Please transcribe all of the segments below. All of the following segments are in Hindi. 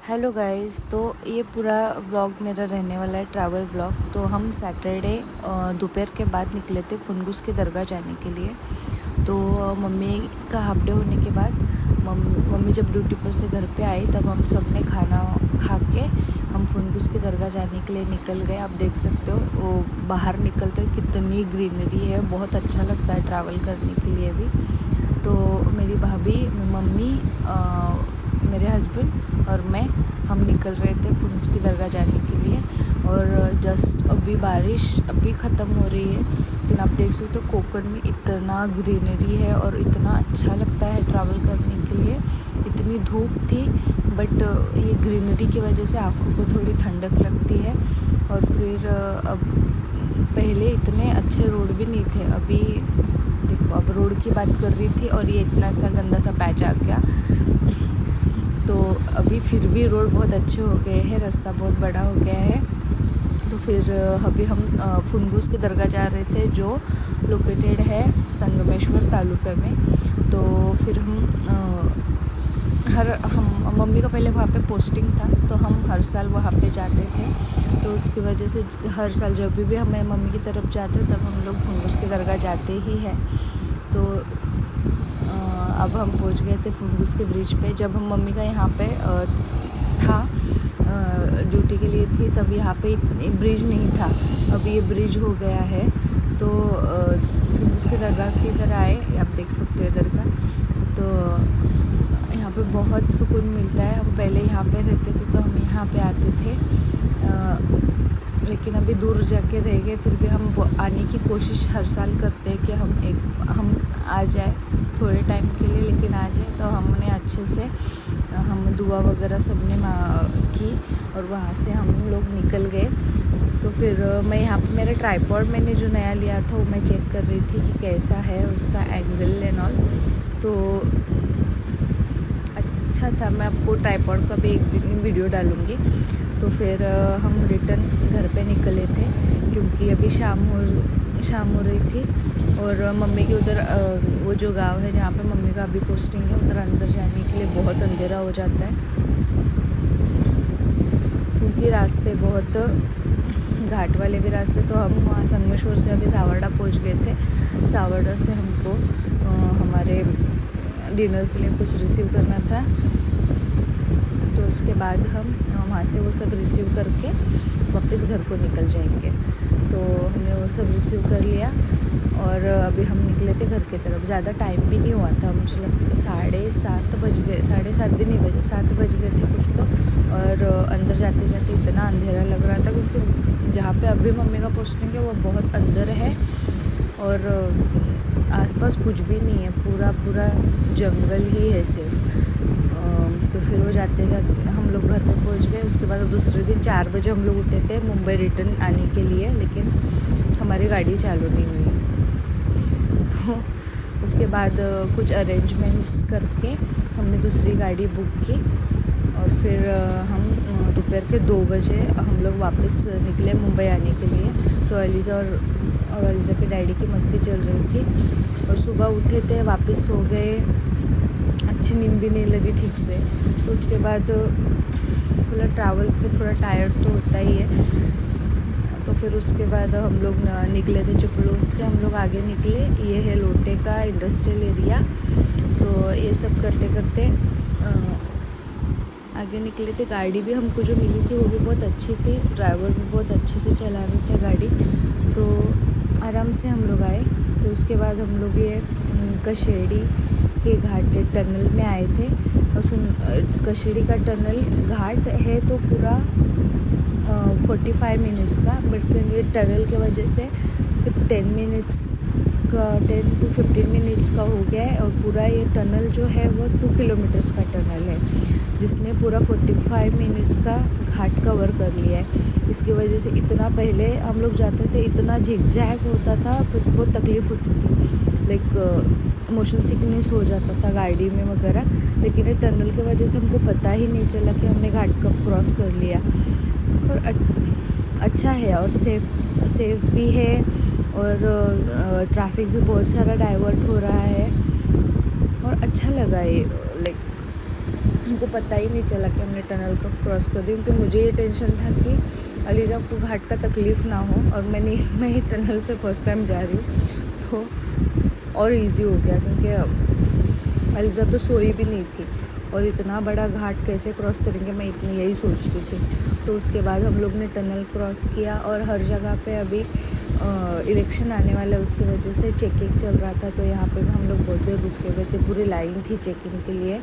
Hello guys. तो ये पूरा व्लॉग मेरा रहने वाला है ट्रैवल व्लॉग। तो हम सैटरडे दोपहर के बाद निकले थे फुनगुस की दरगाह जाने के लिए। तो मम्मी का हाफ डे होने के बाद मम्मी जब ड्यूटी पर से घर पे आई तब हम सब ने खाना खा के हम फुनगुस की दरगाह जाने के लिए निकल गए। आप देख सकते हो वो बाहर निकलते कितनी ग्रीनरी है, बहुत अच्छा लगता है ट्रैवल करने के लिए भी। तो मेरी भाभी, मम्मी, मेरे हस्बैंड और मैं हम निकल रहे थे फुनगुस की दरगाह जाने के लिए। और जस्ट अभी बारिश अभी ख़त्म हो रही है, लेकिन आप देख सकते हो कोकण में इतना ग्रीनरी है और इतना अच्छा लगता है ट्रैवल करने के लिए। इतनी धूप थी बट ये ग्रीनरी की वजह से आँखों को थोड़ी ठंडक लगती है। और फिर अब पहले इतने अच्छे रोड भी नहीं थे, अभी देखो अब रोड की बात कर रही थी और ये इतना सा गंदा सा पैच आ गया। तो अभी फिर भी रोड बहुत अच्छे हो गए हैं, रास्ता बहुत बड़ा हो गया है। तो फिर अभी हम फुनगुस की दरगाह जा रहे थे जो लोकेटेड है संगमेश्वर तालुका में। तो फिर हम मम्मी का पहले वहाँ पे पोस्टिंग था तो हम हर साल वहाँ पे जाते थे। तो उसकी वजह से हर साल जब भी हमें मम्मी की तरफ जाते हो तब हम लोग फुनगुस की दरगाह जाते ही हैं। तो अब हम पहुंच गए थे फुनगुस के ब्रिज पे। जब हम मम्मी का यहाँ पे था ड्यूटी के लिए थी तब यहाँ पे ब्रिज नहीं था, अभी ये ब्रिज हो गया है। तो फुनगुस के दरगाह की इधर आए, आप देख सकते हैं दरगाह। तो यहाँ पे बहुत सुकून मिलता है। हम पहले यहाँ पे रहते थे तो हम यहाँ पे आते थे, लेकिन अभी दूर जाके रह गए। फिर भी हम आने की कोशिश हर साल करते हैं कि हम आ जाए थोड़े टाइम के लिए, लेकिन आ जाए। तो हमने अच्छे से हम दुआ वगैरह सब ने की और वहाँ से हम लोग निकल गए। तो फिर मैं यहाँ पे मेरा ट्राइपॉड मैंने जो नया लिया था वो मैं चेक कर रही थी कि कैसा है उसका एंगल एंड ऑल। तो अच्छा था, मैं आपको ट्राइपॉड का भी एक दिन वीडियो डालूँगी। तो फिर हम रिटर्न घर पे निकले थे क्योंकि अभी शाम हो रही थी। और मम्मी के उधर वो जो गांव है जहाँ पे मम्मी का अभी पोस्टिंग है उधर अंदर जाने के लिए बहुत अंधेरा हो जाता है क्योंकि रास्ते बहुत घाट वाले भी रास्ते। तो हम वहाँ संगमेश्वर से अभी सावरडा पहुँच गए थे। सावरडा से हमको हमारे डिनर के लिए कुछ रिसीव करना था। तो उसके बाद हम वहाँ से वो सब रिसीव करके वापस घर को निकल जाएंगे। तो हमने वो सब रिसीव कर लिया और अभी हम निकले थे घर की तरफ। ज़्यादा टाइम भी नहीं हुआ था, मुझे लगता 7:30 बज गए, 7:30 भी नहीं बजे, 7 बज गए थे कुछ तो। और अंदर जाते जाते इतना अंधेरा लग रहा था क्योंकि जहाँ पे अभी मम्मी का पोस्टिंग है वो बहुत अंदर है और आसपास कुछ भी नहीं है, पूरा जंगल ही है सिर्फ। तो फिर वो जाते हम लोग घर पे पहुंच गए। उसके बाद दूसरे दिन 4 बजे हम लोग उठे थे मुंबई रिटर्न आने के लिए, लेकिन हमारी गाड़ी चालू नहीं हुई। तो उसके बाद कुछ अरेंजमेंट्स करके हमने दूसरी गाड़ी बुक की और फिर हम दोपहर के 2 बजे हम लोग वापस निकले मुंबई आने के लिए। तो अलीज़ा और अलीज़ा के डैडी की मस्ती चल रही थी और सुबह उठे थे, वापस सो गए, अच्छी नींद भी नहीं लगी ठीक से। तो उसके बाद थोड़ा ट्रैवल पे थोड़ा टायर्ड तो होता ही है। तो फिर उसके बाद हम लोग निकले थे चिपलून से, हम लोग आगे निकले। ये है लोटे का इंडस्ट्रियल एरिया। तो ये सब करते करते आगे निकले थे। गाड़ी भी हमको जो मिली थी वो भी बहुत अच्छी थी, ड्राइवर भी बहुत अच्छे से चला रहे थे गाड़ी। तो आराम से हम लोग आए। तो उसके बाद हम लोग ये कशेड़ी के घाट टनल में आए थे। और कशेड़ी का टनल घाट है तो पूरा 45 मिनट्स का, बट ये टनल के वजह से सिर्फ 10 to 15 मिनट्स का हो गया है। और पूरा ये टनल जो है वो 2 किलोमीटर्स का टनल है जिसने पूरा 45 मिनट्स का घाट कवर कर लिया है। इसकी वजह से इतना पहले हम लोग जाते थे इतना झिकझैक होता था, फिर बहुत तकलीफ़ होती थी, लाइक मोशन सिकनेस हो जाता था गाड़ी में वगैरह। लेकिन ये टनल की वजह से हमको पता ही नहीं चला कि हमने घाट कब क्रॉस कर लिया। और अच्छा है और सेफ भी है और ट्रैफिक भी बहुत सारा डाइवर्ट हो रहा है और अच्छा लगा ये। लाइक हमको पता ही नहीं चला कि हमने टनल कब क्रॉस कर दी, क्योंकि मुझे ये टेंशन था कि अलीज़ा को घाट का तकलीफ़ ना हो, और मैं ही टनल से फर्स्ट टाइम जा रही हूँ तो और इजी हो गया, क्योंकि अलीज़ा तो सोई भी नहीं थी और इतना बड़ा घाट कैसे क्रॉस करेंगे, मैं इतनी यही सोच रही थी। तो उसके बाद हम लोग ने टनल क्रॉस किया, और हर जगह पे अभी इलेक्शन आने वाला है, उसकी वजह से चेकिंग चल रहा था, तो यहाँ पे भी हम लोग बहुत देर रुके हुए थे, पूरी लाइन थी चेकिंग के लिए।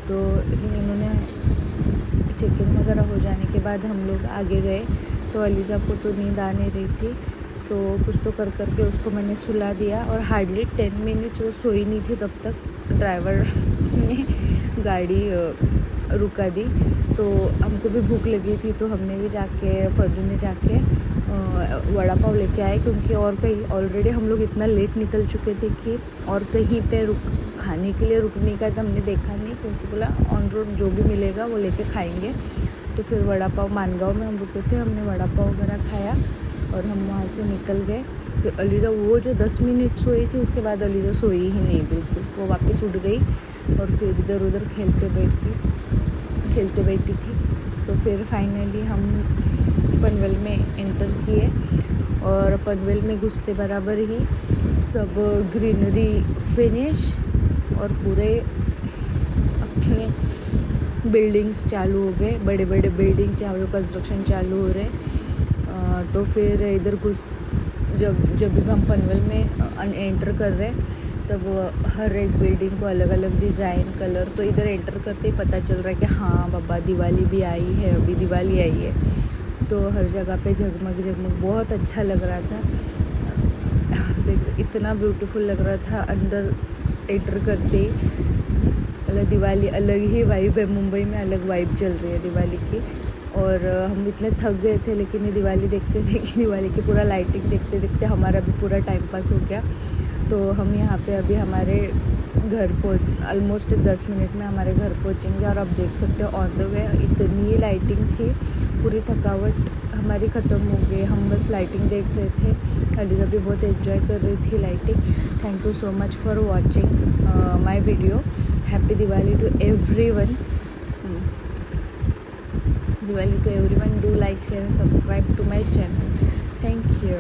तो लेकिन इन्होंने चेकिंग वगैरह हो जाने के बाद हम लोग आगे गए, तो अलीज़ा को तो नींद आ नहीं रही थी, तो कुछ तो कर करके उसको मैंने सुला दिया, और हार्डली 10 मिनट्स वो सोई नहीं थी, तब तक ड्राइवर ने गाड़ी रुका दी। तो हमको भी भूख लगी थी, तो हमने भी जाके फर्जू ने जाके वड़ा पाव लेके आए, क्योंकि और कहीं ऑलरेडी हम लोग इतना लेट निकल चुके थे कि और कहीं पे खाने के लिए रुकने का तो हमने देखा नहीं, क्योंकि बोला ऑन रोड जो भी मिलेगा वो लेके खाएंगे। तो फिर वड़ा पाव मानगांव में हम रुके थे, हमने वड़ा पाव वगैरह खाया और हम वहाँ से निकल गए। फिर अलीज़ा वो जो 10 मिनट सोई थी, उसके बाद अलीज़ा सोई ही नहीं बिल्कुल, वो वापस उठ गई और फिर इधर उधर खेलते बैठी थी। तो फिर फाइनली हम पनवेल में एंटर किए, और पनवेल में घुसते बराबर ही सब ग्रीनरी फिनिश और पूरे अपने बिल्डिंग्स चालू हो गए, बड़े बड़े बिल्डिंग चालू, कंस्ट्रक्शन चालू हो रहे। तो फिर इधर जब भी हम पनवेल में एंटर कर रहे, तब हर एक बिल्डिंग को अलग अलग डिज़ाइन कलर, तो इधर एंटर करते ही पता चल रहा है कि हाँ बाबा दिवाली भी आई है, अभी दिवाली आई है। तो हर जगह पे जगमग बहुत अच्छा लग रहा था, इतना ब्यूटीफुल लग रहा था। अंदर एंटर करते ही दिवाली अलग ही वाइब है, मुंबई में अलग वाइब चल रही है दिवाली की। और हम इतने थक गए थे, लेकिन ये दिवाली देखते दिवाली की पूरा लाइटिंग देखते देखते हमारा भी पूरा टाइम पास हो गया। तो हम यहाँ पे अभी हमारे घर ऑलमोस्ट 10 मिनट में हमारे घर पहुँचेंगे, और आप देख सकते हो ऑन द वे इतनी लाइटिंग थी, पूरी थकावट हमारी ख़त्म हो गई, हम बस लाइटिंग देख रहे थे। अलीज़ा भी बहुत एंजॉय कर रही थी lighting. Thank you so much for watching my video. Happy Diwali to everyone. Diwali to everyone. Do like, share and subscribe to my channel. Thank you.